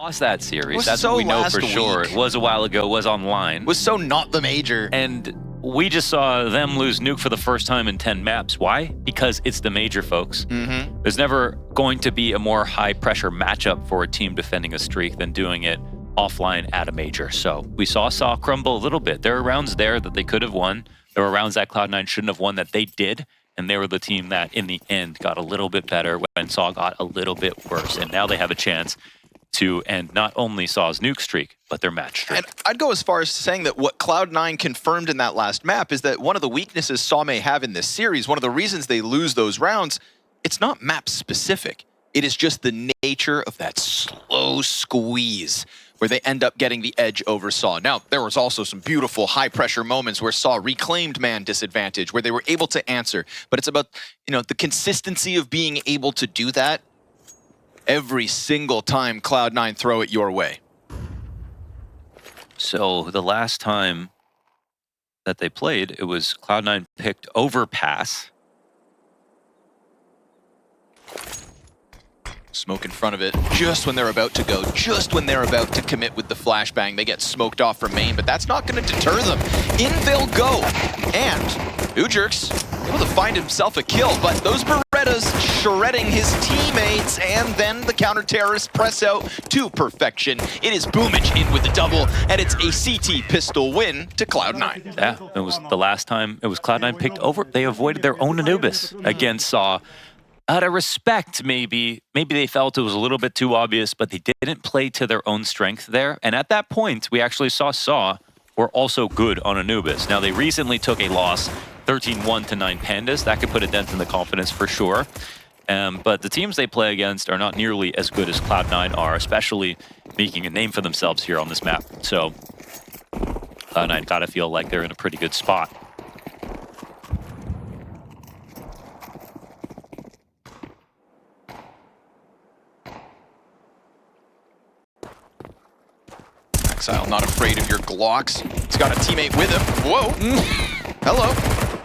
lost that series. Was That's so what we know last for sure. week. It was a while ago. It was online. Was so not the major. And we just saw them lose Nuke for the first time in 10 maps. Why? Because it's the major, folks. There's never going to be a more high-pressure matchup for a team defending a streak than doing it offline at a major. So we saw sAw crumble a little bit. There are rounds there that they could have won. There were rounds that Cloud9 shouldn't have won that they did. And they were the team that, in the end, got a little bit better when sAw got a little bit worse. And now they have a chance to end not only sAw's nuke streak, but their match streak. And I'd go as far as saying that what Cloud9 confirmed in that last map is that one of the weaknesses sAw may have in this series, one of the reasons they lose those rounds, it's not map specific. It is just the nature of that slow squeeze where they end up getting the edge over sAw. Now, there was also some beautiful high-pressure moments where sAw reclaimed man disadvantage, where they were able to answer. But it's about, you know, the consistency of being able to do that every single time Cloud9 throw it your way. So the last time that they played, it was Cloud9 picked overpass. Smoke in front of it, just when they're about to go, just when they're about to commit with the flashbang, they get smoked off from main, but that's not going to deter them. In they'll go, and Ujerk's able to find himself a kill, but those Berettas shredding his teammates, and then the counter-terrorists press out to perfection. It is Boomage in with the double, and it's a CT pistol win to Cloud9. Yeah, it was the last time it was Cloud9 picked over. They avoided their own Anubis against sAw. Out of respect, maybe they felt it was a little bit too obvious, but they didn't play to their own strength there. And at that point, we actually saw sAw were also good on Anubis. Now, they recently took a loss, 13-1 to 9 Pandas. That could put a dent in the confidence for sure. But the teams they play against are not nearly as good as Cloud9 are, especially making a name for themselves here on this map. So Cloud9 gotta feel like they're in a pretty good spot. Exile not afraid of your Glocks. He's got a teammate with him. Whoa. Hello.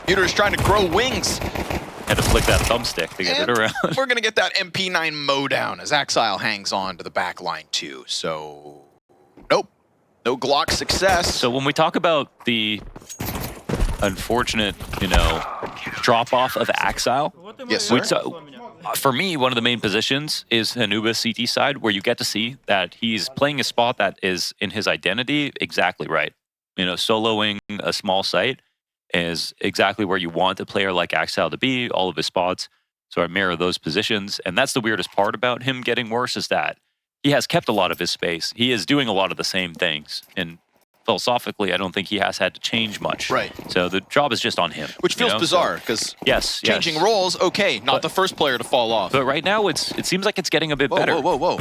Muter's trying to grow wings. Had to flick that thumbstick to get it around. We're going to get that MP9 mow down as Exile hangs on to the back line too. So, nope. No Glock success. So when we talk about the unfortunate, drop-off of Exile, yes, sir. For me, one of the main positions is Anubis CT side, where you get to see that he's playing a spot that is in his identity exactly right. Soloing a small site is exactly where you want a player like Exile to be, all of his spots. So I mirror those positions. And that's the weirdest part about him getting worse, is that he has kept a lot of his space. He is doing a lot of the same things. And philosophically, I don't think he has had to change much. Right. So the job is just on him. Which feels bizarre, because changing roles, okay, not the first player to fall off. But right now, it seems like it's getting a bit better. Whoa.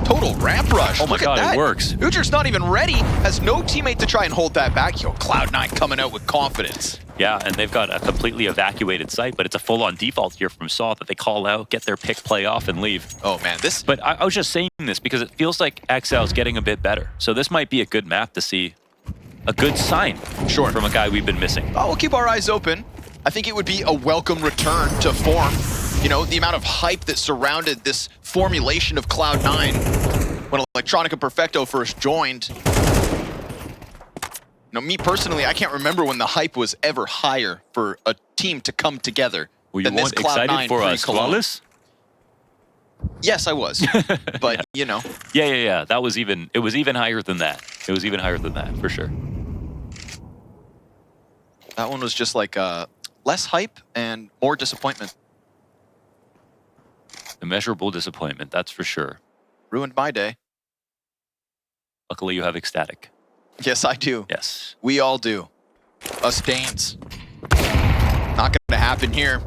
Total ramp rush. Oh my God, it works. Ujerk's not even ready, has no teammate to try and hold that back. Yo, Cloud9 coming out with confidence. Yeah, and they've got a completely evacuated site, but it's a full-on default here from sAw that they call out, get their pick, play off, and leave. Oh man, this... But I was just saying this because it feels like Exile's getting a bit better. So this might be a good map to see a good sign from a guy we've been missing. Oh, we'll keep our eyes open. I think it would be a welcome return to form. The amount of hype that surrounded this formulation of Cloud9 when Electronica Perfecto first joined. Me personally, I can't remember when the hype was ever higher for a team to come together than this Cloud9 excited for Squalus? Yes, I was. But, Yeah. It was even higher than that. It was even higher than that, for sure. That one was just like less hype and more disappointment. Immeasurable disappointment, that's for sure. Ruined my day. Luckily, you have Ecstatic. Yes, I do. Yes. We all do. Us Danes. Not going to happen here.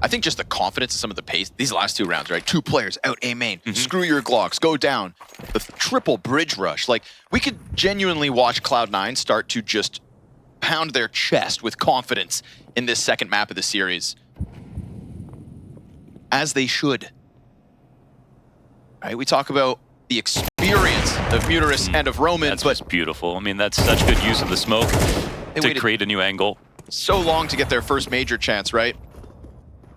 I think just the confidence of some of the pace. These last two rounds, right? 2 players out A main. Screw your Glocks. Go down. The triple bridge rush. Like, we could genuinely watch Cloud9 start to just pound their chest with confidence in this second map of the series. As they should. Right? We talk about the experience of Muterus and of Roman, that's but beautiful. I mean, that's such good use of the smoke to create a new angle. So long to get their first major chance, right?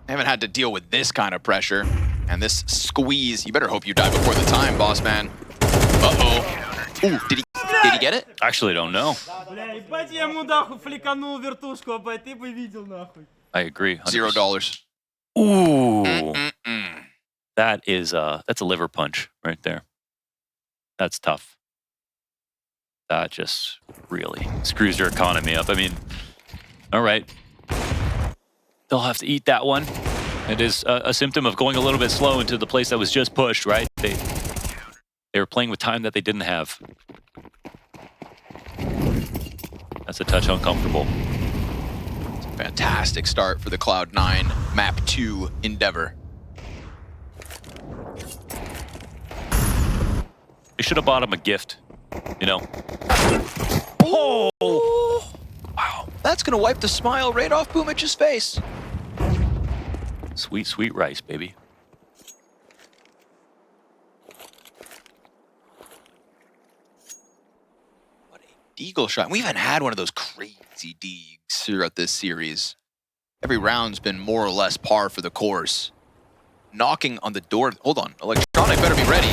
They haven't had to deal with this kind of pressure and this squeeze. You better hope you die before the time, boss man. Uh-oh. Ooh, did he get it? Actually, don't know. Бля, ебать я ему нахуй фликанул вертушку, а ты бы видел нахуй. I agree. 100%. $0. Ooh. That's a liver punch right there. That's tough. That just really screws your economy up. I mean, all right. They'll have to eat that one. It is a symptom of going a little bit slow into the place that was just pushed, right? They were playing with time that they didn't have. That's a touch uncomfortable. It's a fantastic start for the Cloud9 Map 2 endeavor. They should have bought him a gift, you know? Oh! Wow, that's gonna wipe the smile right off Boomich's face. Sweet, sweet rice, baby. What a deagle shot. We haven't had one of those crazy deags throughout this series. Every round's been more or less par for the course. Knocking on the door. Hold on, Electronic better be ready.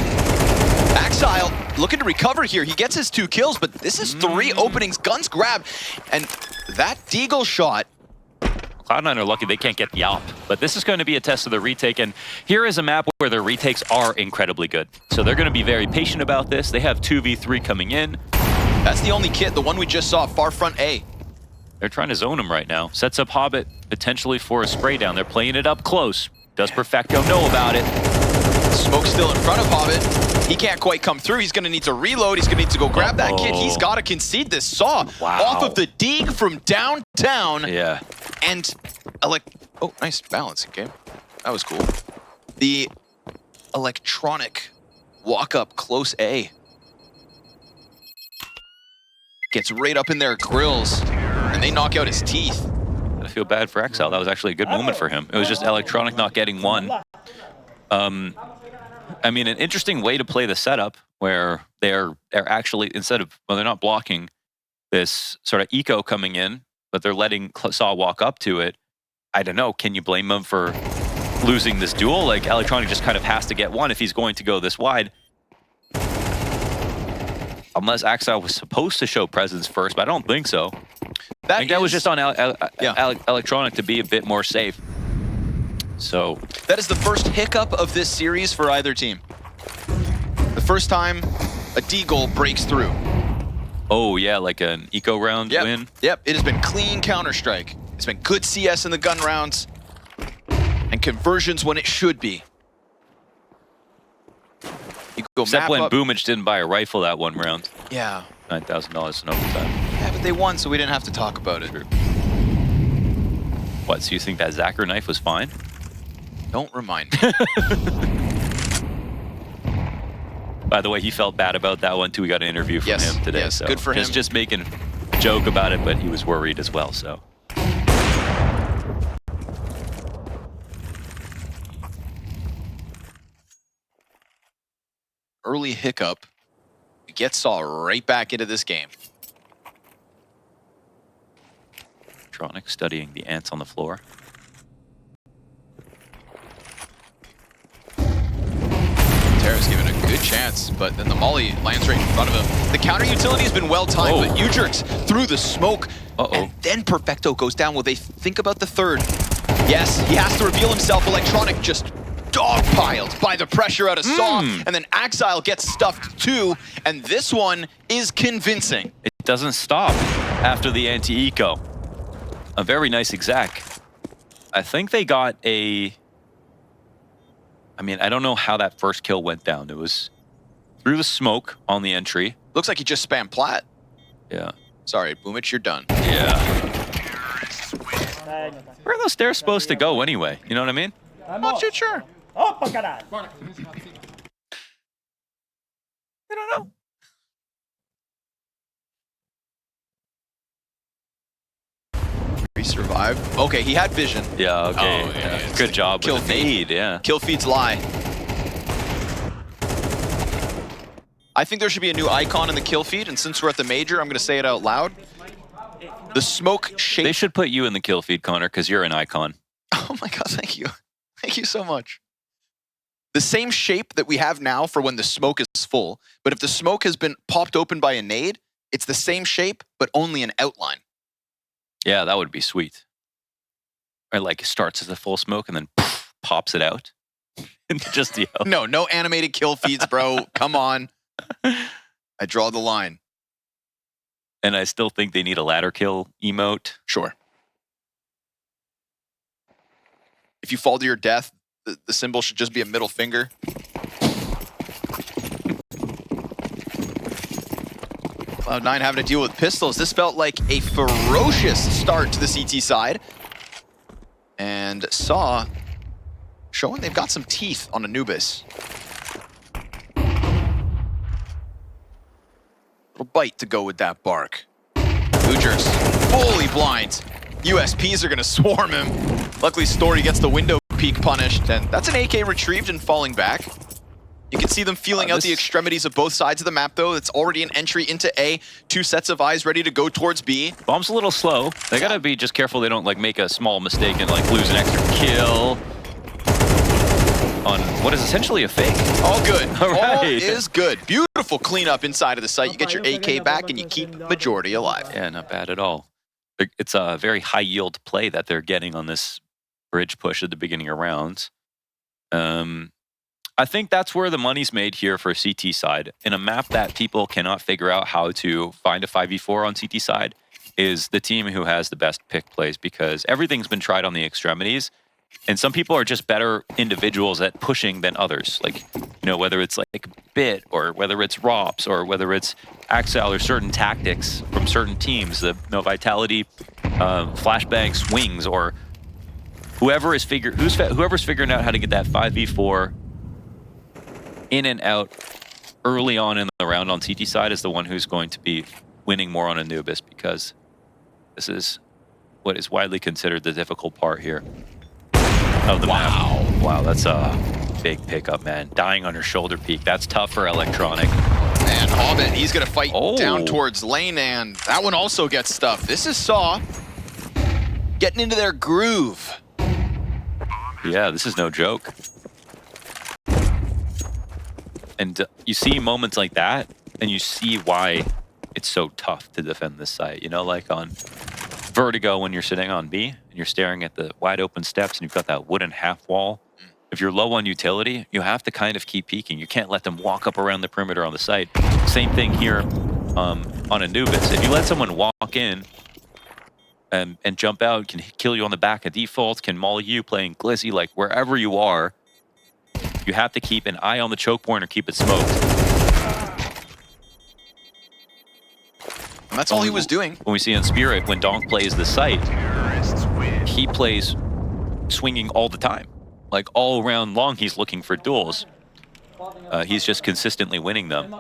Axile looking to recover here. He gets his 2 kills, but this is 3 openings. Guns grabbed, and that deagle shot. Cloud9 are lucky they can't get the op, but this is going to be a test of the retake, and here is a map where their retakes are incredibly good. So they're going to be very patient about this. They have 2v3 coming in. That's the only kit, the one we just saw, far front A. They're trying to zone him right now. Sets up HObbit potentially for a spray down. They're playing it up close. Does Perfecto know about it? Smoke still in front of HObbit. He can't quite come through. He's going to need to reload. He's going to need to go grab that kit. He's got to concede this sAw off of the dig from downtown. Yeah. And oh, nice balance game. That was cool. The Electronic walk up close A. Gets right up in their grills, and they knock out his teeth. I feel bad for Exile. That was actually a good moment for him. It was just Electronic not getting one. I mean, an interesting way to play the setup where they're actually, instead of, well, they're not blocking this sort of eco coming in, but they're letting sAw walk up to it. I don't know. Can you blame them for losing this duel? Like, Electronic just kind of has to get one if he's going to go this wide. Unless Axile was supposed to show presence first, but I don't think so. I think that was just on Electronic to be a bit more safe. So that is the first hiccup of this series for either team. The first time a deagle breaks through. Oh yeah, like an eco round win. Yep, it has been clean Counter-Strike. It's been good CS in the gun rounds and conversions when it should be. You go Except map when up. Boomich didn't buy a rifle that one round. Yeah. $9,000 in overtime. Yeah, but they won, so we didn't have to talk about it. True. What, so you think that Zacher knife was fine? Don't remind me. By the way, he felt bad about that one too. We got an interview from him today. Yes, so good for him. Just making a joke about it, but he was worried as well, so. Early hiccup. We get sAw right back into this game. Electronic studying the ants on the floor. Terra's given a good chance, but then the molly lands right in front of him. The counter utility has been well timed, but Udrix through the smoke. And then Perfecto goes down. Will they think about the third? Yes, he has to reveal himself. Electronic just dogpiled by the pressure out of sAw, and then Axile gets stuffed too, and this one is convincing. It doesn't stop after the anti-eco. A very nice exec. I think they got a... I mean, I don't know how that first kill went down. It was through the smoke on the entry. Looks like he just spammed plat. Yeah. Sorry, Boomich, you're done. Yeah. Where are those stairs supposed to go anyway? You know what I mean? I'm not too sure. Опа, caralho! I don't know. He survived. Okay, he had vision. Yeah, okay. Oh, yeah. Good job Kill with the feed. nade, yeah. Kill feeds lie. I think there should be a new icon in the kill feed, and since we're at the major, I'm going to say it out loud. The smoke shape. They should put you in the kill feed, Connor, because you're an icon. Oh my god, thank you. Thank you so much. the same shape that we have now for when the smoke is full. But if the smoke has been popped open by a nade, it's the same shape, but only an outline. Yeah, that would be sweet. Or like it starts as a full smoke and then poof, pops it out. Just the No animated kill feeds, bro. Come on. I draw the line. And I still think they need a ladder kill emote. Sure. If you fall to your death, the symbol should just be a middle finger. Cloud9 having to deal with pistols. This felt like a ferocious start to the CT side. And sAw showing they've got some teeth on Anubis. Little bite to go with that bark. Ujers fully blind. USPs are going to swarm him. Luckily, Story gets the window peek punished, and that's an AK retrieved and falling back. You can see them feeling out the extremities of both sides of the map, though. It's already an entry into A. 2 sets of eyes ready to go towards B. Bomb's a little slow. They gotta be just careful they don't like make a small mistake and like lose an extra kill on what is essentially a fake. All good. All right. All is good. Beautiful cleanup inside of the site. You get your AK back and you keep majority alive. Yeah, not bad at all. It's a very high yield play that they're getting on this bridge push at the beginning of rounds. I think that's where the money's made here for CT side. In a map that people cannot figure out how to find a 5v4 on CT side is the team who has the best pick plays, because everything's been tried on the extremities. And some people are just better individuals at pushing than others. Like, you know, whether it's like Bit or whether it's ROPS or whether it's Axel or certain tactics from certain teams, the Vitality, flashbangs, wings, or whoever's figuring out how to get that 5v4 in and out early on in the round on CT side is the one who's going to be winning more on Anubis, because this is what is widely considered the difficult part here of the map. Wow, that's a big pickup, man. Dying on your shoulder peak. That's tough for Electronic. And HObbit, he's going to fight down towards lane, and that one also gets stuffed. This is sAw getting into their groove. Yeah, this is no joke. And you see moments like that, and you see why it's so tough to defend this site. You know, like on Vertigo when you're sitting on B, and you're staring at the wide open steps, and you've got that wooden half wall. If you're low on utility, you have to kind of keep peeking. You can't let them walk up around the perimeter on the site. Same thing here on Anubis. If you let someone walk in and jump out, can kill you on the back of default, can maul you playing Glizzy, like wherever you are, you have to keep an eye on the choke point or keep it smoked. And that's all he was doing. When we see in Spirit, when Donk plays the site, he plays swinging all the time. Like all around long, he's looking for duels. He's just consistently winning them.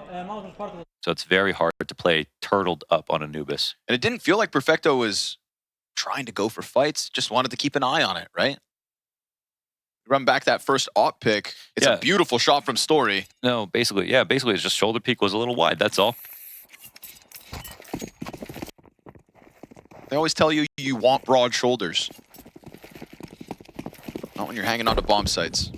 So it's very hard to play turtled up on Anubis. And it didn't feel like Perfecto was trying to go for fights, just wanted to keep an eye on it, right? Run back that first op pick. It's a beautiful shot from Story. No, basically it's just shoulder peak was a little wide, that's all. They always tell you you want broad shoulders. Not when you're hanging onto bomb sites.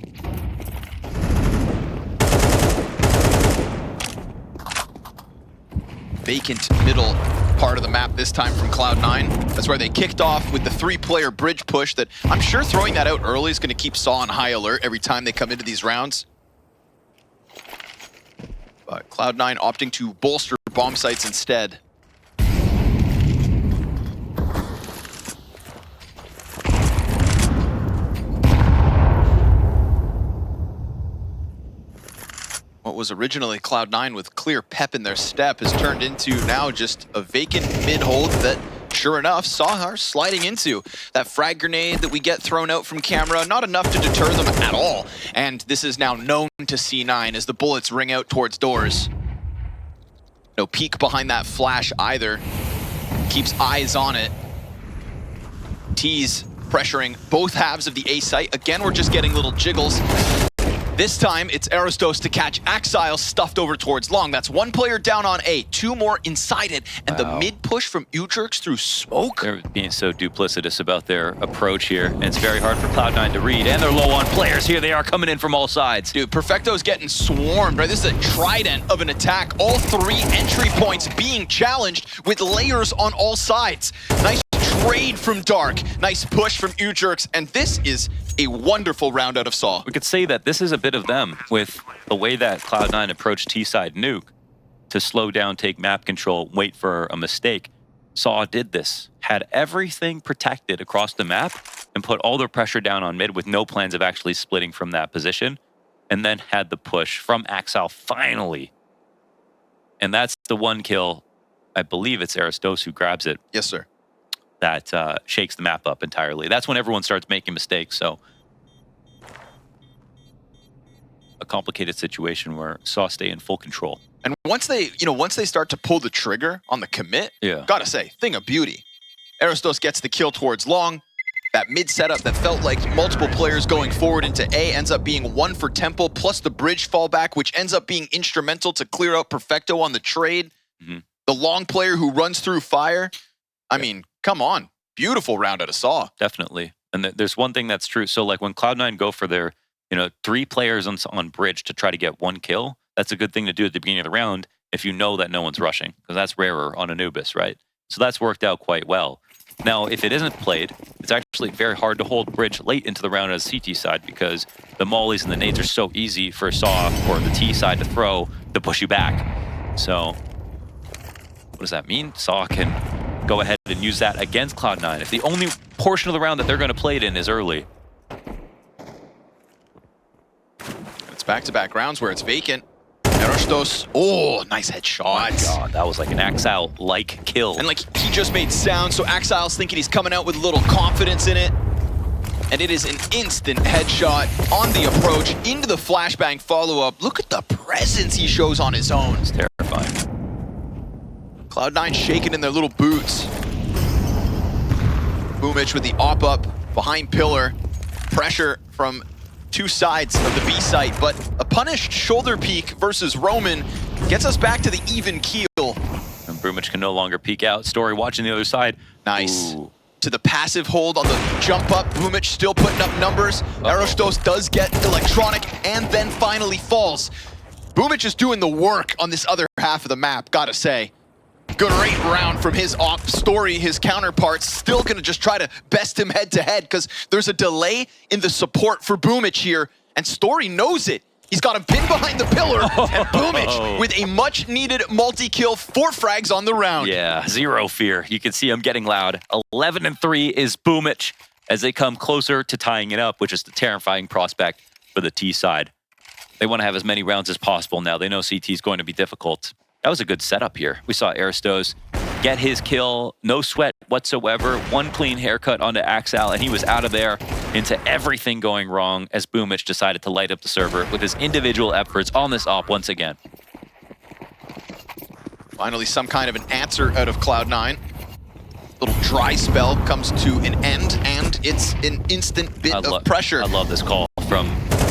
Vacant middle part of the map this time from Cloud9. That's where they kicked off with the 3-player bridge push that I'm sure throwing that out early is going to keep sAw on high alert every time they come into these rounds. But Cloud9 opting to bolster bomb sites instead. What was originally Cloud9 with clear pep in their step has turned into now just a vacant mid-hold that, sure enough, sAw are sliding into. That frag grenade that we get thrown out from camera, not enough to deter them at all. And this is now known to C9 as the bullets ring out towards doors. No peek behind that flash either. Keeps eyes on it. T's pressuring both halves of the A site. Again, we're just getting little jiggles. This time, it's Aristos to catch Axile stuffed over towards long. That's one player down on A, two more inside it, and the mid push from Ujerks through smoke. They're being so duplicitous about their approach here, and it's very hard for Cloud9 to read, and they're low on players. Here they are coming in from all sides. Dude, Perfecto's getting swarmed, right? This is a trident of an attack. All three entry points being challenged with layers on all sides. Nice trade from Dark, nice push from Ujerks, and this is a wonderful round out of sAw. We could say that this is a bit of them with the way that Cloud9 approached T-side nuke to slow down, take map control, wait for a mistake. sAw did this, had everything protected across the map and put all their pressure down on mid with no plans of actually splitting from that position, and then had the push from Axile finally. And that's the one kill, I believe it's Aristos who grabs it. Yes, sir. That shakes the map up entirely. That's when everyone starts making mistakes. So a complicated situation where sAw stay in full control. And once they start to pull the trigger on the commit, gotta say, thing of beauty. Aristos gets the kill towards long. That mid setup that felt like multiple players going forward into A ends up being one for Temple, plus the bridge fallback, which ends up being instrumental to clear out Perfecto on the trade. The long player who runs through fire. I mean, come on. Beautiful round out of sAw. Definitely. And there's one thing that's true. So like when Cloud9 go for their, 3 players on bridge to try to get 1 kill, that's a good thing to do at the beginning of the round if you know that no one's rushing, because that's rarer on Anubis, right? So that's worked out quite well. Now, if it isn't played, it's actually very hard to hold bridge late into the round as CT side because the mollies and the nades are so easy for sAw or the T side to throw to push you back. So what does that mean? sAw can go ahead and use that against Cloud9 if the only portion of the round that they're going to play it in is early. It's back-to-back rounds where it's vacant. Aristos, oh, nice headshot. Oh my God, that was like an Axile-like kill. And like, he just made sound, so Axile's thinking he's coming out with a little confidence in it. And it is an instant headshot on the approach into the flashbang follow-up. Look at the presence he shows on his own. It's terrifying. Cloud9 shaking in their little boots. Boomich with the op-up behind pillar. Pressure from 2 sides of the B site, but a punished shoulder peek versus Roman gets us back to the even keel. And Boomich can no longer peek out. Story watching the other side. Nice. Ooh. To the passive hold on the jump up. Boomich still putting up numbers. Aristos does get electronic and then finally falls. Boomich is doing the work on this other half of the map, gotta say. Great round from his op. Story, his counterparts, still gonna just try to best him head to head because there's a delay in the support for Boomich here, and Story knows it. He's got him pinned behind the pillar, and Boomich with a much needed multi-kill, 4 frags on the round. Yeah, zero fear. You can see him getting loud. 11-3 is Boomich as they come closer to tying it up, which is the terrifying prospect for the T side. They want to have as many rounds as possible now. They know CT is going to be difficult. That was a good setup here. We saw Aristos get his kill, no sweat whatsoever, 1 clean haircut onto Axile, and he was out of there into everything going wrong as Boomich decided to light up the server with his individual efforts on this op once again. Finally, some kind of an answer out of Cloud9. Little dry spell comes to an end, and it's an instant bit of pressure. I love this call from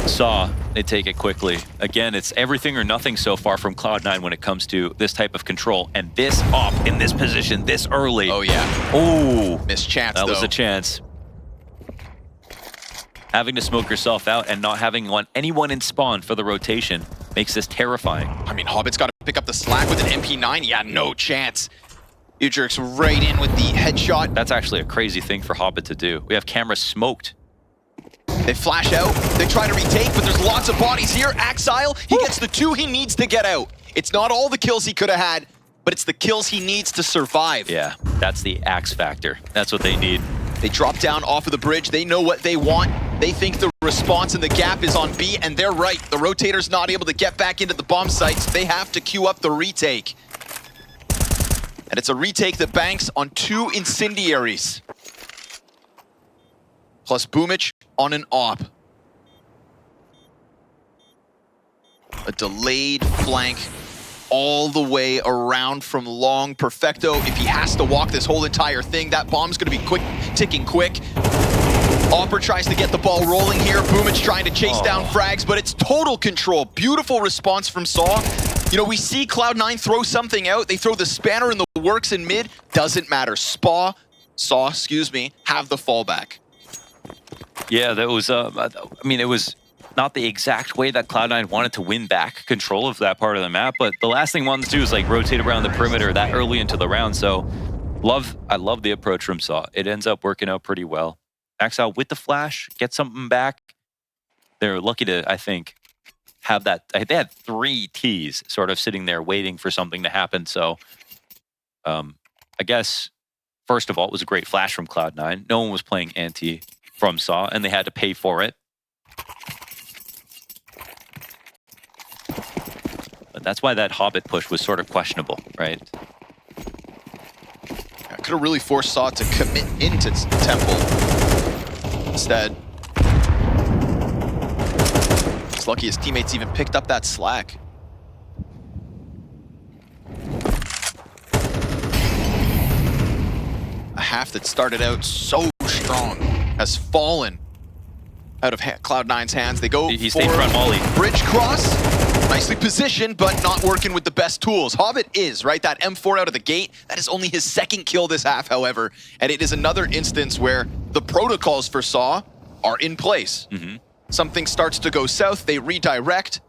sAw. They take it quickly. Again, it's everything or nothing so far from Cloud9 when it comes to this type of control. And this op in this position this early. Oh, yeah. Oh, missed chance, that was a chance. Having to smoke yourself out and not having anyone in spawn for the rotation makes this terrifying. I mean, HObbit's got to pick up the slack with an MP9. Yeah, no chance. Ujerks right in with the headshot. That's actually a crazy thing for HObbit to do. We have cameras smoked. They flash out, they try to retake, but there's lots of bodies here. Axile, he gets the 2 he needs to get out. It's not all the kills he could have had, but it's the kills he needs to survive. Yeah, that's the Axe factor. That's what they need. They drop down off of the bridge. They know what they want. They think the response in the gap is on B, and they're right. The rotator's not able to get back into the bomb sites. They have to queue up the retake. And it's a retake that banks on 2 incendiaries. Plus Boomich on an op. A delayed flank all the way around from long. Perfecto, if he has to walk this whole entire thing, that bomb's gonna be ticking quick. Opper tries to get the ball rolling here. Boomich trying to chase down frags, but it's total control. Beautiful response from sAw. You know, we see Cloud9 throw something out. They throw the spanner in the works in mid. Doesn't matter. sAw, excuse me, have the fallback. Yeah, that was, I mean, it was not the exact way that Cloud9 wanted to win back control of that part of the map, but the last thing we wanted to do is like rotate around the perimeter that early into the round. So I love the approach from sAw. It ends up working out pretty well. Exile with the flash, get something back. They're lucky to, I think, have that. They had 3 Ts sort of sitting there waiting for something to happen. So I guess, first of all, it was a great flash from Cloud9. No one was playing anti from sAw, and they had to pay for it. But that's why that HObbit push was sort of questionable, right? Could have really forced sAw to commit into Temple. Instead, he's lucky his teammates even picked up that slack. A half that started out so strong has fallen out of Cloud9's hands. They go He for stayed front volley. bridge cross. Nicely positioned, but not working with the best tools. HObbit is, right? That M4 out of the gate. That is only his 2nd kill this half, however. And it is another instance where the protocols for sAw are in place. Something starts to go south, they redirect.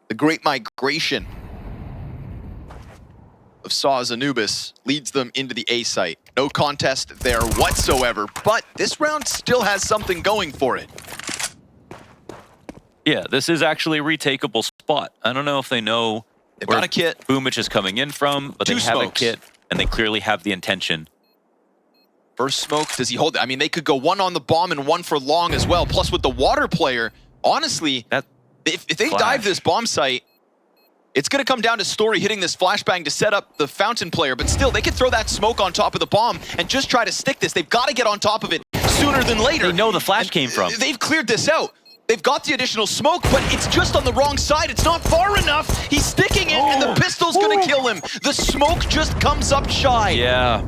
The great migration of sAw's Anubis leads them into the A site. No contest there whatsoever, but this round still has something going for it. Yeah, this is actually a retakeable spot. I don't know if they know They've where got a kit. Boomich is coming in from, but they 2 have smokes. a kit, and they clearly have the intention. First smoke, does he hold it? I mean, they could go 1 on the bomb and 1 for long as well. Plus with the water player, honestly, if they dive this bomb site, it's going to come down to Story hitting this flashbang to set up the fountain player, but still, they could throw that smoke on top of the bomb and just try to stick this. They've got to get on top of it sooner than later. They know the flash came from. They've cleared this out. They've got the additional smoke, but it's just on the wrong side. It's not far enough. He's sticking it, and the pistol's going to kill him. The smoke just comes up shy. Yeah,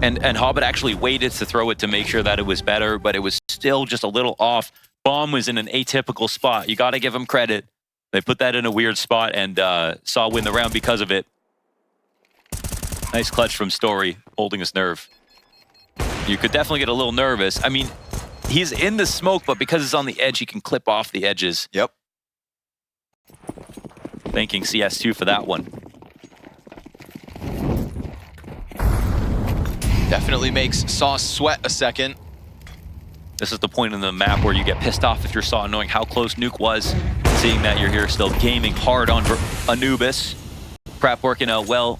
and HObbit actually waited to throw it to make sure that it was better, but it was still just a little off. Bomb was in an atypical spot. You got to give him credit. They put that in a weird spot, and sAw win the round because of it. Nice clutch from Story, holding his nerve. You could definitely get a little nervous. I mean, he's in the smoke, but because it's on the edge, he can clip off the edges. Yep. Thanking CS2 for that one. Definitely makes sAw sweat a second. This is the point in the map where you get pissed off if you're sAw, knowing how close Nuke was, seeing that you're here still gaming hard on Anubis. Prep working out well.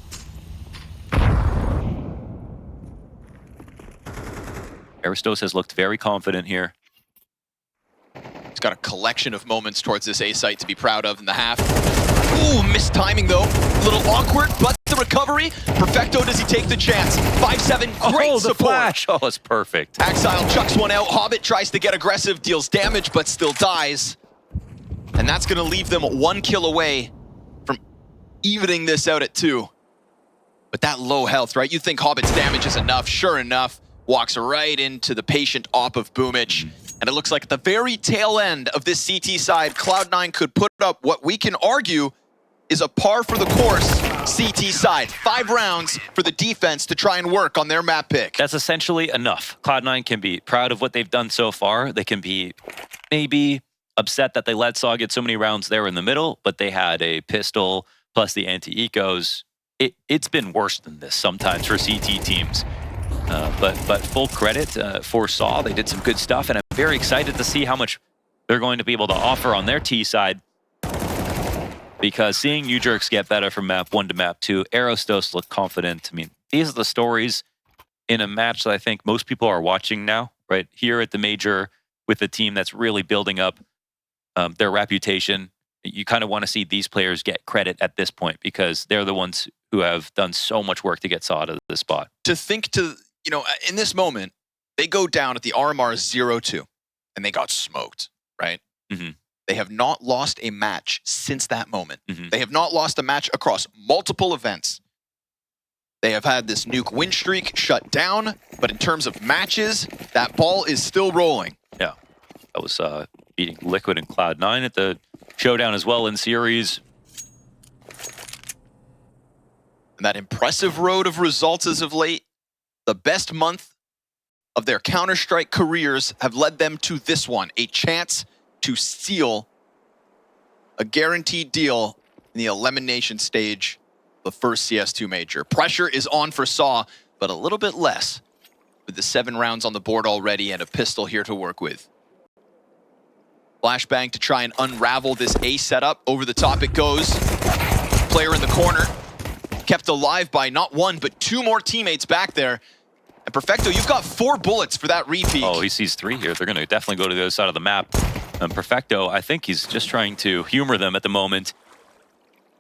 Aristos has looked very confident here. He's got a collection of moments towards this A site to be proud of in the half. Ooh, missed timing though. A little awkward, but the recovery. Perfecto, does he take the chance? 5-7, great the support. flash. Oh, it's perfect. Exile chucks one out. HObbit tries to get aggressive, deals damage, but still dies. And that's going to leave them 1 kill away from evening this out at 2. But that low health, right? You think HObbit's damage is enough. Sure enough, walks right into the patient op of Boomich. And it looks like at the very tail end of this CT side, Cloud9 could put up what we can argue is a par for the course CT side. 5 rounds for the defense to try and work on their map pick. That's essentially enough. Cloud9 can be proud of what they've done so far. They can be maybe upset that they let sAw get so many rounds there in the middle, but they had a pistol plus the anti-ecos. It's been worse than this sometimes for CT teams. But full credit for sAw. They did some good stuff, and I'm very excited to see how much they're going to be able to offer on their T side. Because seeing New Jerks get better from map 1 to map 2, Aristos look confident. I mean, these are the stories in a match that I think most people are watching now, right? Here at the major with a team that's really building up their reputation. You kind of want to see these players get credit at this point because they're the ones who have done so much work to get sAw to this spot. To think to, you know, in this moment, they go down at the RMR 0-2 and they got smoked, right? Mm-hmm. They have not lost a match since that moment. Mm-hmm. They have not lost a match across multiple events. They have had this nuke win streak shut down, but in terms of matches, that ball is still rolling. Yeah, that was beating Liquid and Cloud9 at the showdown as well in series. And that impressive road of results as of late, the best month of their Counter-Strike careers have led them to this one, a chance to seal a guaranteed deal in the elimination stage, the first CS2 major. Pressure is on for sAw, but a little bit less with the 7 rounds on the board already and a pistol here to work with. Flashbang to try and unravel this A setup. Over the top it goes. Player in the corner. Kept alive by not 1, but 2 more teammates back there. And Perfecto, you've got 4 bullets for that repeat. Oh, he sees 3 here. They're going to definitely go to the other side of the map. And Perfecto, I think he's just trying to humor them at the moment.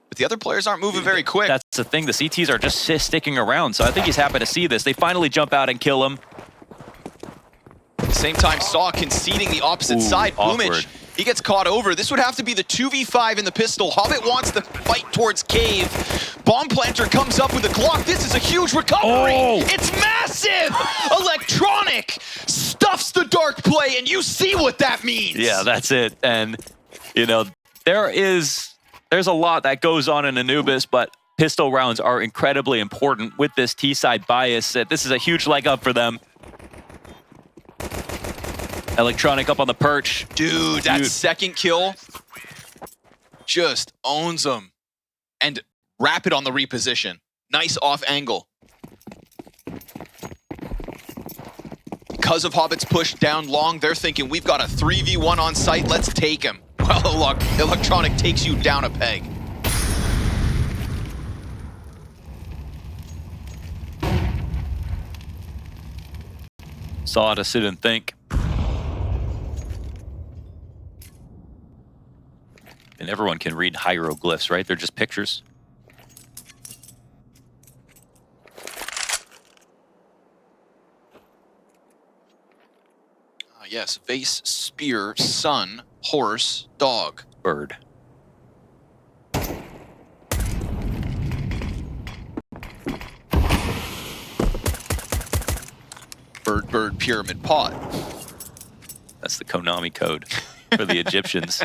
But the other players aren't moving very quick. That's the thing. The CTs are just sticking around, so I think he's happy to see this. They finally jump out and kill him. At the same time, sAw conceding the opposite side. Boomage, he gets caught over. This would have to be the 2v5 in the pistol. HObbit wants to fight towards cave. Bomb planter comes up with a Glock. This is a huge recovery. Oh. It's massive! Electronic stuffs the dark play, and you see what that means. Yeah, that's it. And, you know, there's a lot that goes on in Anubis, but pistol rounds are incredibly important with this T-side bias. This is a huge leg up for them. Electronic up on the perch. Dude, that second kill just owns them. And Rapid on the reposition. Nice off angle. Because of HObbit's push down long, they're thinking we've got a 3v1 on site, let's take him. Well, Electronic takes you down a peg. sAw to sit and think. And everyone can read hieroglyphs, right? They're just pictures. Yes, vase, spear, sun, horse, dog. Bird. Bird, pyramid, pot. That's the Konami code for the Egyptians.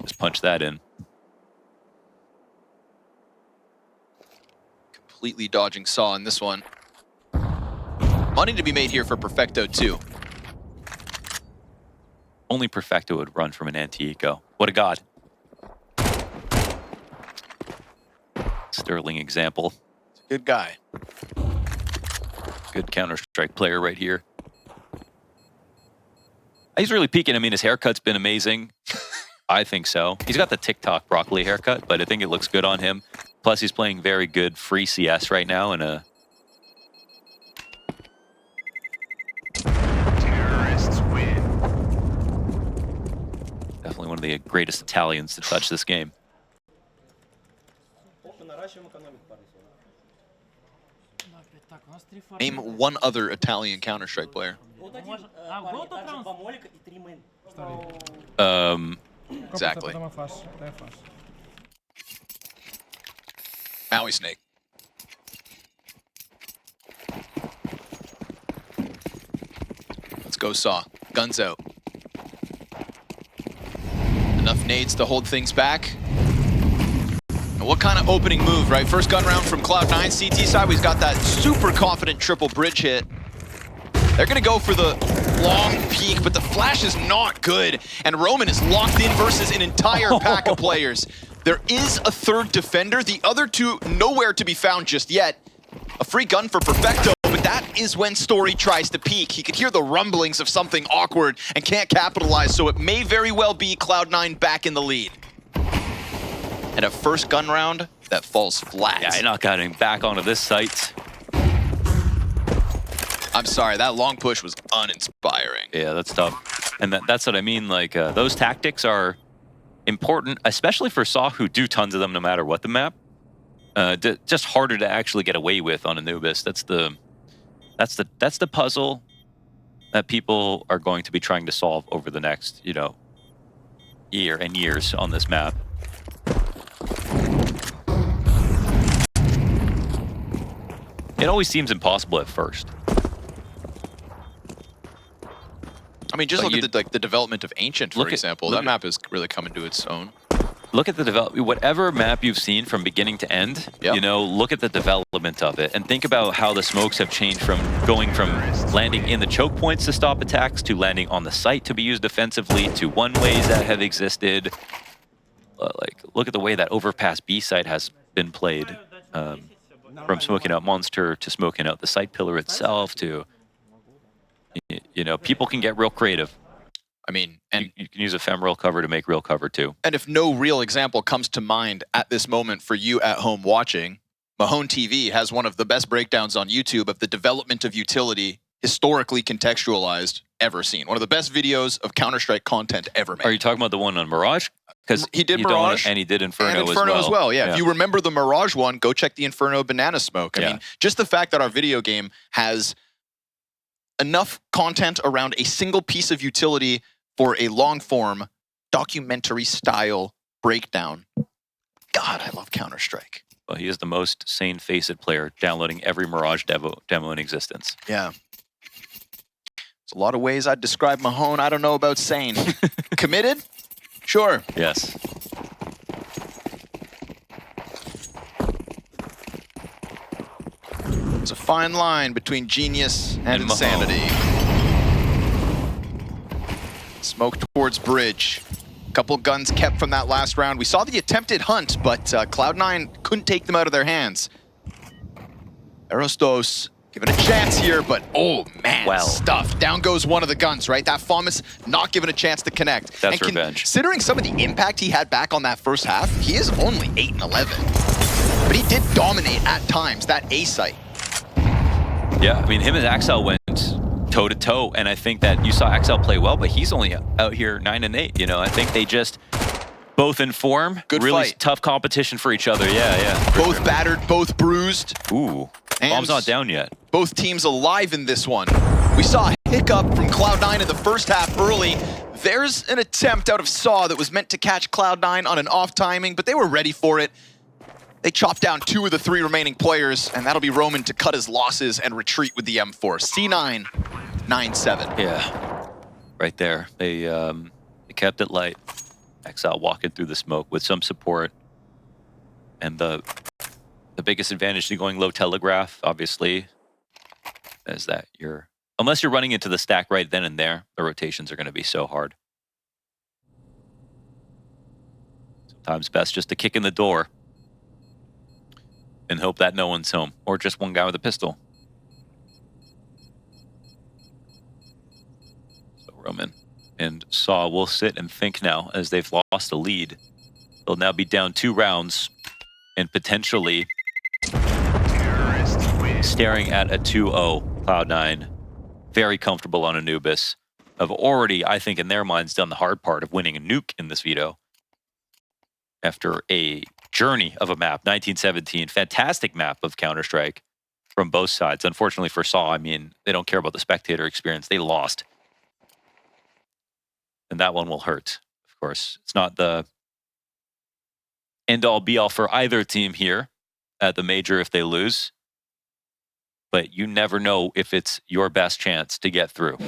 Just punch that in. Completely dodging sAw in this one. Money to be made here for Perfecto too. Only Perfecto would run from an anti-eco. What a god. Sterling example. Good guy. Good Counter-Strike player right here. He's really peaking. I mean, his haircut's been amazing. I think so. He's got the TikTok broccoli haircut, but I think it looks good on him. Plus, he's playing very good free CS right now in a... Terrorists win. Definitely one of the greatest Italians to touch this game. Name one other Italian Counter-Strike player. Exactly. Maui Snake. Let's go sAw. Guns out. Enough nades to hold things back. And what kind of opening move, right? First gun round from Cloud9. CT side, we've got that super confident triple bridge hit. They're gonna go for the long peek, but the flash is not good. And Roman is locked in versus an entire pack of players. There is a third defender. The other two nowhere to be found just yet. A free gun for Perfecto, but that is when Story tries to peek. He could hear the rumblings of something awkward and can't capitalize, so it may very well be Cloud9 back in the lead. And a first gun round that falls flat. Yeah, you're not getting back onto this site. I'm sorry, that long push was uninspiring. Yeah, that's tough. And that's what I mean, like, those tactics are important, especially for sAw, who do tons of them no matter what the map. Just harder to actually get away with on Anubis. That's the puzzle that people are going to be trying to solve over the next, you know, year and years on this map. It always seems impossible at first. I mean, just But look at the development of Ancient, for example. That map is really coming to its own. Look at the development, whatever map you've seen from beginning to end, you know, look at the development of it and think about how the smokes have changed from going from landing in the choke points to stop attacks to landing on the site to be used defensively to one-ways that have existed. Like, look at the way that overpass B site has been played, from smoking out Monster to smoking out the site pillar itself to, you know, people can get real creative. I mean, and you can use ephemeral cover to make real cover too. And if no real example comes to mind at this moment for you at home watching, Mahone TV has one of the best breakdowns on YouTube of the development of utility, historically contextualized, ever seen. One of the best videos of Counter-Strike content ever made. Are you talking about the one on Mirage? Because he did Mirage and he did Inferno, as well. Yeah. If you remember the Mirage one, go check the Inferno Banana Smoke. I mean, just the fact that our video game has enough content around a single piece of utility for a long-form, documentary-style breakdown. God, I love Counter-Strike. Well, he is the most sane Faceit player, downloading every Mirage demo in existence. Yeah. There's a lot of ways I'd describe Mahone. I don't know about sane. Committed? Sure. Yes. There's a fine line between genius and insanity. Smoke towards bridge. Couple guns kept from that last round. We saw the attempted hunt, but Cloud9 couldn't take them out of their hands. Arostos given a chance here, but oh man, stuff. Down goes one of the guns, right? That FAMAS not given a chance to connect. That's revenge. Considering some of the impact he had back on that first half, he is only 8 and 11. But he did dominate at times, that A site. Yeah, I mean, him and Axel went toe-to-toe, and I think that you saw Axel play well, but he's only out here 9 and 8. You know, I think they just both in form. Good really fight. Tough competition for each other. Yeah. Both battered, both bruised. Ooh, and bomb's not down yet. Both teams alive in this one. We saw a hiccup from Cloud9 in the first half early. There's an attempt out of sAw that was meant to catch Cloud9 on an off timing, but they were ready for it. They chopped down 2 of the 3 remaining players, and that'll be Roman to cut his losses and retreat with the M4. C9, 9-7. Yeah, right there. They kept it light. Exile walking through the smoke with some support. And the biggest advantage to going low telegraph, obviously, is that unless you're running into the stack right then and there, the rotations are going to be so hard. Sometimes best just to kick in the door and hope that no one's home, or just one guy with a pistol. So Roman and sAw will sit and think now as they've lost the lead. They'll now be down 2 rounds and potentially staring at a 2-0 Cloud9. Very comfortable on Anubis. Have already, I think, in their minds, done the hard part of winning a nuke in this veto. After a journey of a map, 1917, fantastic map of Counter-Strike from both sides. Unfortunately for sAw, I mean, they don't care about the spectator experience. They lost. And that one will hurt, of course. It's not the end-all, be-all for either team here at the major if they lose. But you never know if it's your best chance to get through.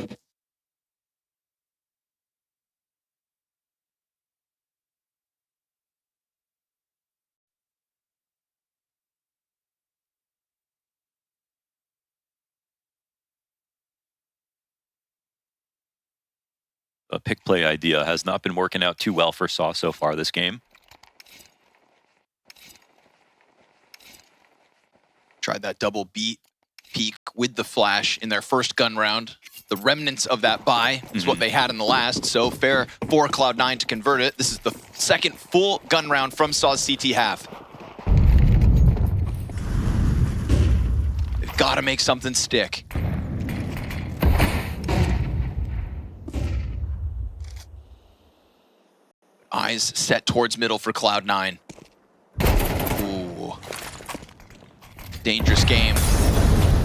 A pick play idea has not been working out too well for sAw so far this game. Tried that double beat peek with the flash in their first gun round. The remnants of that buy is what they had in the last, so fair for Cloud9 to convert it. This is the second full gun round from sAw's CT half. They've got to make something stick. Eyes set towards middle for Cloud9. Ooh. Dangerous game.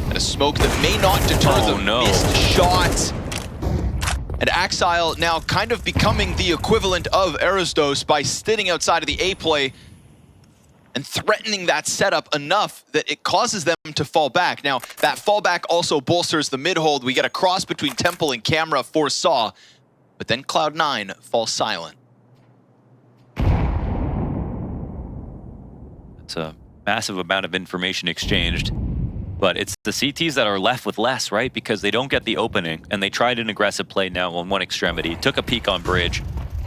And a smoke that may not deter the missed shot. And Axile now kind of becoming the equivalent of Erasdos by sitting outside of the A play and threatening that setup enough that it causes them to fall back. Now, that fallback also bolsters the mid-hold. We get a cross between Temple and Camera for sAw, but then Cloud9 falls silent. It's a massive amount of information exchanged, but it's the CTs that are left with less, right? Because they don't get the opening, and they tried an aggressive play now on one extremity. Took a peek on bridge.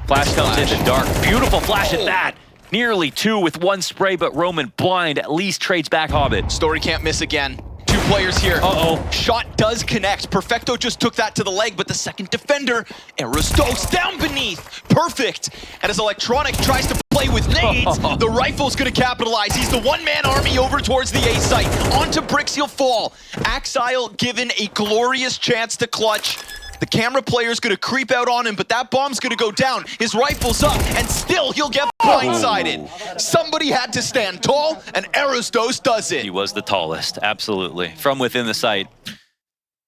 Flash comes in the dark. Beautiful flash at that. Nearly 2 with 1 spray, but Roman blind at least trades back HObbit. Story can't miss again. 2 players here. Uh-oh. Shot does connect. Perfecto just took that to the leg, but the second defender, Erasdos down beneath. Perfect. And as Electronic tries to play with nades, the rifle's gonna capitalize. He's the one-man army over towards the A site. Onto bricks, he'll fall. Axile given a glorious chance to clutch. The Camera player's gonna creep out on him, but that bomb's gonna go down. His rifle's up, and still he'll get blindsided. Somebody had to stand tall, and Erasdos does it. He was the tallest, absolutely. From within the site.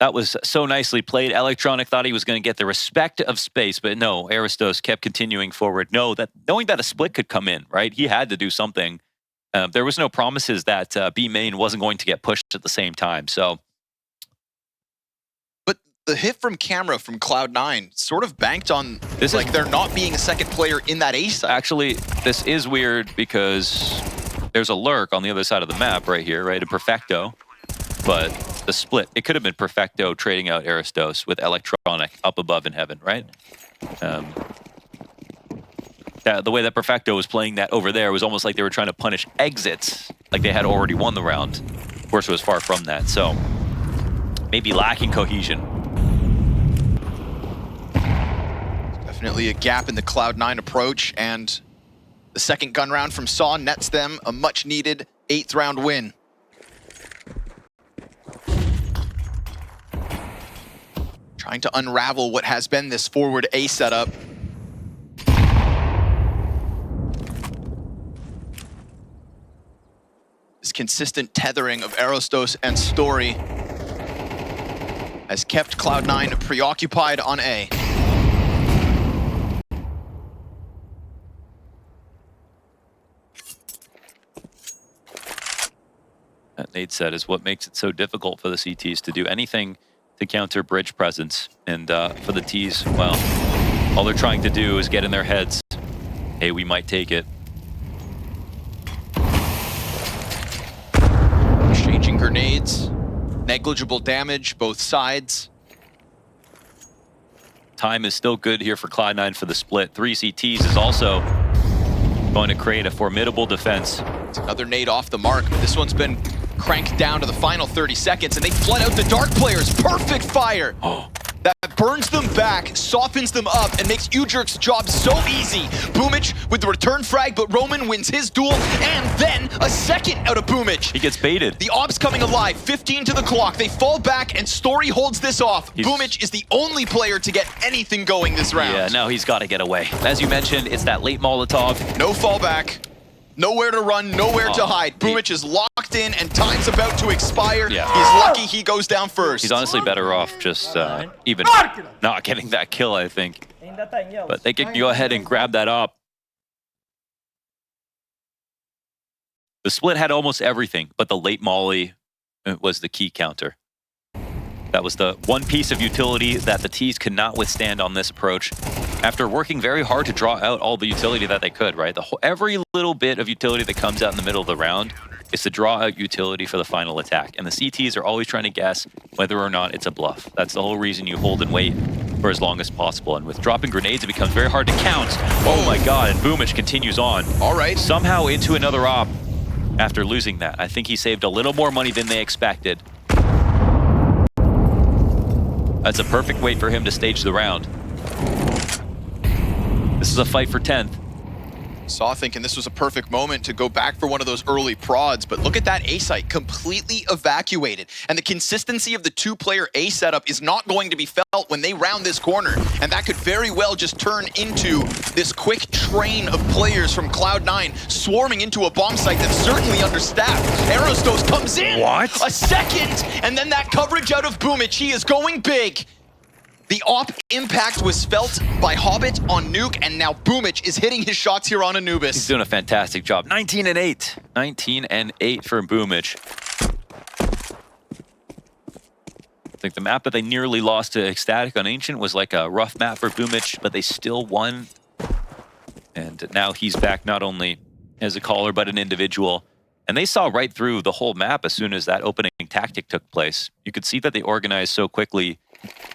That was so nicely played. Electronic thought he was going to get the respect of space, but no, Erasdos kept continuing forward. Knowing that a split could come in, right? He had to do something. There was no promises that B main wasn't going to get pushed at the same time, so... The hit from Camera from Cloud9 sort of banked on there not being a second player in that A side. Actually, this is weird because there's a lurk on the other side of the map right here, right? A Perfecto. But the split, it could have been Perfecto trading out Erasdos with Electronic up above in heaven, right? The way that Perfecto was playing that over there was almost like they were trying to punish exits, like they had already won the round. Of course, it was far from that, so maybe lacking cohesion. Definitely a gap in the Cloud9 approach, and the second gun round from sAw nets them a much-needed 8th round win. Trying to unravel what has been this forward A setup. This consistent tethering of Erasdos and Story has kept Cloud9 preoccupied on A. That nade set is what makes it so difficult for the CTs to do anything to counter bridge presence. And for the Ts, well, all they're trying to do is get in their heads, hey, we might take it. Exchanging grenades, negligible damage, both sides. Time is still good here for Cloud9 for the split. 3 CTs is also going to create a formidable defense. It's another nade off the mark. This one's been cranked down to the final 30 seconds, and they flood out the Dark players. Perfect fire! That burns them back, softens them up, and makes Ujurk's job so easy. Boomich with the return frag, but Roman wins his duel, and then a second out of Boomich. He gets baited. The Ob's coming alive, 15 to the clock. They fall back, and Story holds this off. Boomich is the only player to get anything going this round. Yeah, now he's got to get away. As you mentioned, it's that late Molotov. No fallback. Nowhere to run, nowhere to hide. Boomich is locked in, and time's about to expire. Yeah. He's lucky he goes down first. He's honestly better off just even not getting that kill, I think. But they can go ahead and grab that up. The split had almost everything, but the late molly was the key counter. That was the one piece of utility that the Ts could not withstand on this approach. After working very hard to draw out all the utility that they could, right? Every little bit of utility that comes out in the middle of the round is to draw out utility for the final attack. And the CTs are always trying to guess whether or not it's a bluff. That's the whole reason you hold and wait for as long as possible. And with dropping grenades, it becomes very hard to count. Oh my god, and Boomich continues on. All right. Somehow into another op after losing that. I think he saved a little more money than they expected. That's a perfect way for him to stage the round. This is a fight for 10th. sAw thinking this was a perfect moment to go back for one of those early prods, but look at that A site, completely evacuated. And the consistency of the 2-player A setup is not going to be felt when they round this corner. And that could very well just turn into this quick train of players from Cloud9 swarming into a bomb site that's certainly understaffed. Erasdos comes in! What? A second! And then that coverage out of Boomich, he is going big. The op impact was felt by HObbit on Nuke, and now Boomich is hitting his shots here on Anubis. He's doing a fantastic job. 19 and 8. 19 and 8 for Boomich. I think the map that they nearly lost to Ecstatic on Ancient was like a rough map for Boomich, but they still won. And now he's back not only as a caller, but an individual. And they saw right through the whole map as soon as that opening tactic took place. You could see that they organized so quickly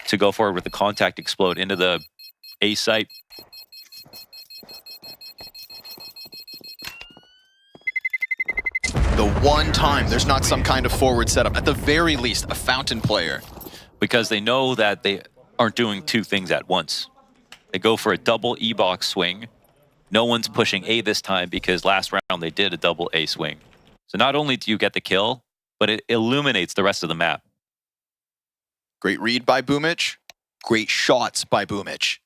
to go forward with the contact explode into the A site. The one time there's not some kind of forward setup, at the very least, a fountain player. Because they know that they aren't doing two things at once. They go for a double E-box swing. No one's pushing A this time because last round they did a double A swing. So not only do you get the kill, but it illuminates the rest of the map. Great read by Boomich. Great shots by Boomich.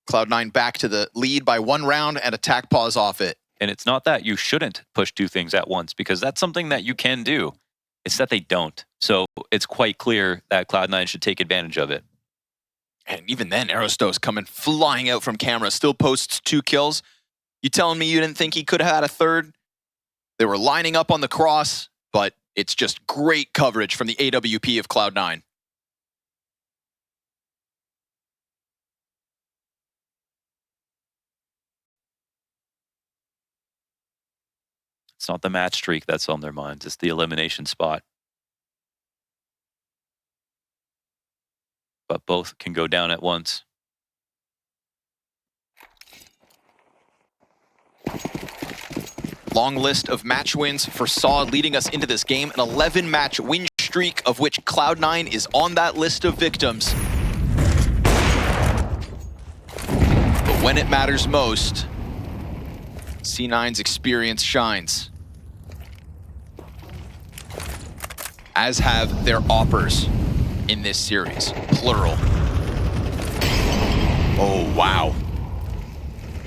Cloud9 back to the lead by 1 round and attack pause off it. And it's not that you shouldn't push two things at once, because that's something that you can do. It's that they don't. So it's quite clear that Cloud9 should take advantage of it. And even then, Aerostos coming flying out from camera, still posts 2 kills. You telling me you didn't think he could have had a third? They were lining up on the cross, but it's just great coverage from the AWP of Cloud9. It's not the match streak that's on their minds. It's the elimination spot. But both can go down at once. Long list of match wins for sAw leading us into this game. An 11-match win streak, of which Cloud9 is on that list of victims. But when it matters most, C9's experience shines. As have their oppers in this series, plural. Oh, wow.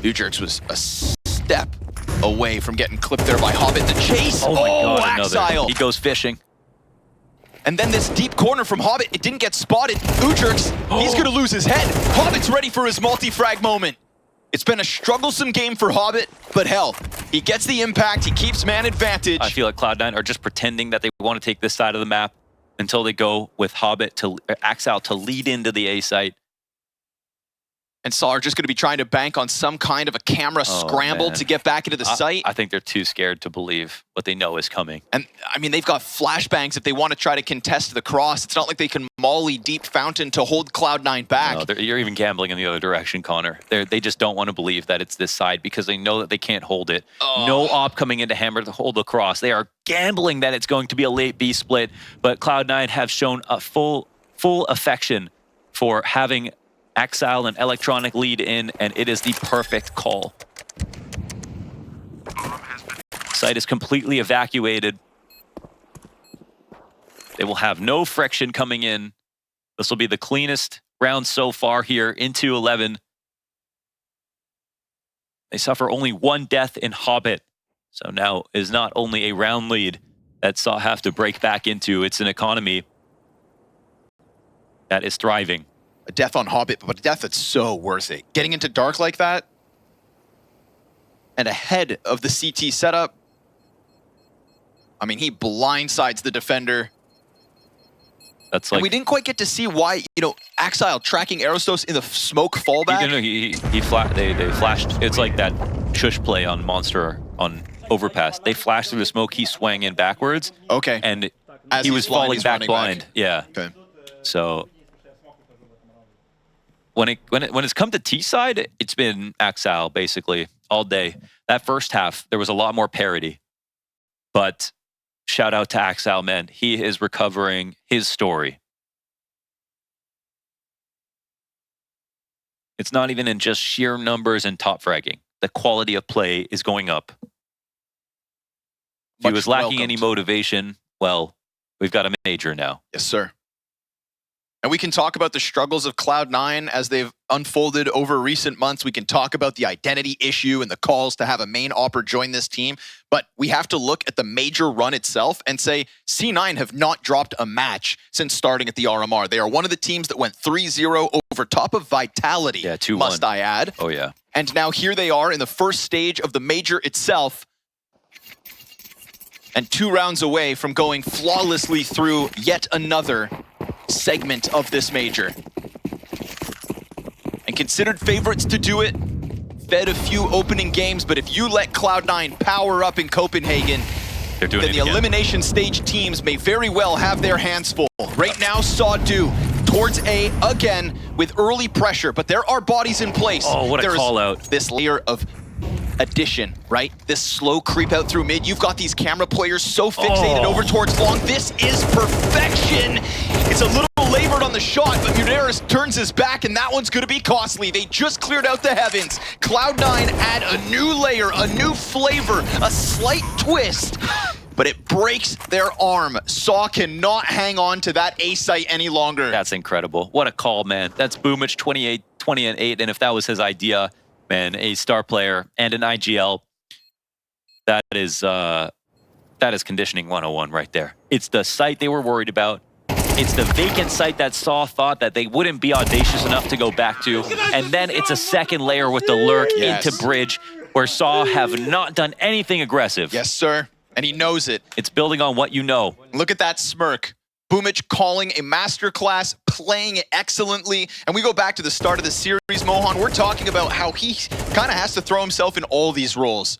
Ujerks was a step away from getting clipped there by HObbit. The chase! Oh my God, Axile! He goes fishing. And then this deep corner from HObbit, it didn't get spotted. Ujerks, he's gonna lose his head. HObbit's ready for his multi-frag moment. It's been a strugglesome game for HObbit, but hell, he gets the impact, he keeps man advantage. I feel like Cloud9 are just pretending that they want to take this side of the map until they go with HObbit to Axile to lead into the A site. And sAw are just going to be trying to bank on some kind of a camera scramble to get back into the site. I think they're too scared to believe what they know is coming. And, I mean, they've got flashbangs if they want to try to contest the cross. It's not like they can molly deep fountain to hold Cloud9 back. No, you're even gambling in the other direction, Connor. They just don't want to believe that it's this side because they know that they can't hold it. Oh. No op coming into Hammer to hold the cross. They are gambling that it's going to be a late B split, but Cloud9 have shown a full affection for having Axile and Electronic lead in, and it is the perfect call. Site is completely evacuated. They will have no friction coming in. This will be the cleanest round so far here into 11. They suffer only 1 death in HObbit. So now is not only a round lead that sAw have to break back into, it's an economy that is thriving. A death on HObbit, but a death that's so worth it. Getting into dark like that, and ahead of the CT setup. I mean, he blindsides the defender. That's like, and we didn't quite get to see why, Axile tracking Aerostos in the smoke fallback. They flashed. It's like that shush play on Monster on Overpass. They flashed through the smoke. He swang in backwards. Okay. And As he was falling back blind. Yeah. Okay. So when it's come to T side, it's been Axile basically all day. That first half, there was a lot more parity. But shout out to Axile, man. He is recovering his story. It's not even in just sheer numbers and top fragging. The quality of play is going up. If he was lacking any motivation, well, we've got a major now. Yes, sir. And we can talk about the struggles of Cloud9 as they've unfolded over recent months. We can talk about the identity issue and the calls to have a main opper join this team. But we have to look at the major run itself and say C9 have not dropped a match since starting at the RMR. They are one of the teams that went 3-0 over top of Vitality, Yeah, 2-1. must I add. Oh, yeah. And now here they are in the first stage of the major itself. And 2 rounds away from going flawlessly through yet another segment of this major. And considered favorites to do it, fed a few opening games, but if you let Cloud9 power up in Copenhagen, They're doing then it the again. Elimination Stage teams may very well have their hands full. Right now, sAw do towards A again with early pressure, but there are bodies in place. Oh, what a There is call out. This layer of addition, right? This slow creep out through mid. You've got these camera players so fixated over towards long. This is perfection. It's a little labored on the shot, but Muderis turns his back, and that one's going to be costly. They just cleared out the heavens. Cloud9 add a new layer, a new flavor, a slight twist, but it breaks their arm. sAw cannot hang on to that A site any longer. That's incredible. What a call, man. That's Boomich 20-8, and if that was his idea, man, a star player and an IGL, that is conditioning 101 right there. It's the site they were worried about. It's the vacant site that sAw thought that they wouldn't be audacious enough to go back to. And then it's a second layer with the lurk into bridge, where sAw have not done anything aggressive. Yes, sir. And he knows it. It's building on what you know. Look at that smirk. Boomich calling a masterclass, playing it excellently. And we go back to the start of the series, Mohan. We're talking about how he kind of has to throw himself in all these roles.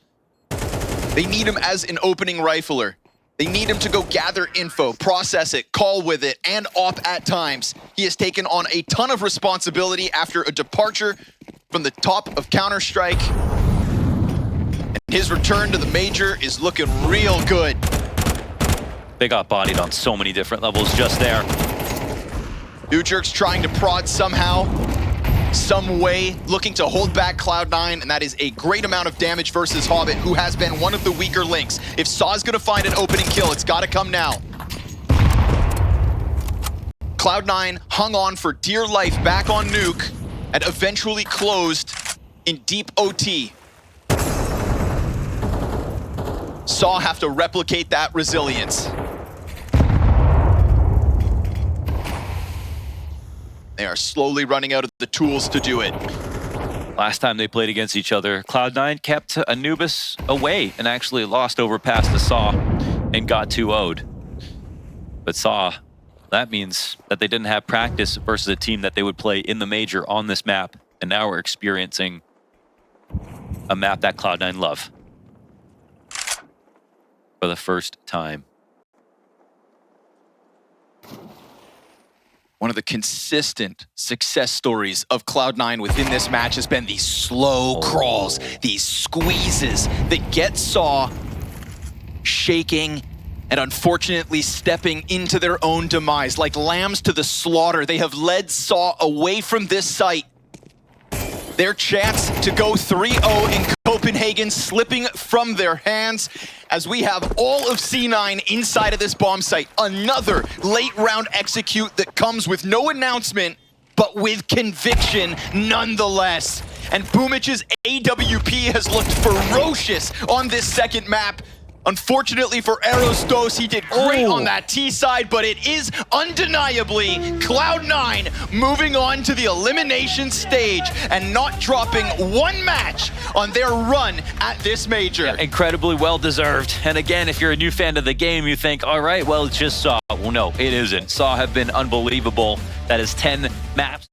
They need him as an opening rifler. They need him to go gather info, process it, call with it, and op at times. He has taken on a ton of responsibility after a departure from the top of Counter-Strike. And his return to the major is looking real good. They got bodied on so many different levels just there. Ujerk's trying to prod somehow, some way, looking to hold back Cloud9, and that is a great amount of damage versus HObbit, who has been one of the weaker links. If saw's gonna find an opening kill, it's gotta come now. Cloud9 hung on for dear life back on Nuke and eventually closed in deep OT. sAw have to replicate that resilience. They are slowly running out of the tools to do it. Last time they played against each other, Cloud9 kept Anubis away and actually lost over past the sAw and got 2-0'd. But sAw, that means that they didn't have practice versus a team that they would play in the major on this map. And now we're experiencing a map that Cloud9 love for the first time. One of the consistent success stories of Cloud9 within this match has been these slow crawls, these squeezes that get sAw shaking and unfortunately stepping into their own demise. Like lambs to the slaughter, they have led sAw away from this site. Their chance to go 3-0 in Copenhagen slipping from their hands as we have all of C9 inside of this bomb site. Another late round execute that comes with no announcement, but with conviction nonetheless. And Boomich's AWP has looked ferocious on this second map. Unfortunately for Arostos, he did great on that T side, but it is undeniably Cloud9 moving on to the elimination stage and not dropping one match on their run at this major. Yeah, incredibly well-deserved. And again, if you're a new fan of the game, you think, all right, well, it's just sAw. Well, no, it isn't. sAw have been unbelievable. That is 10 maps.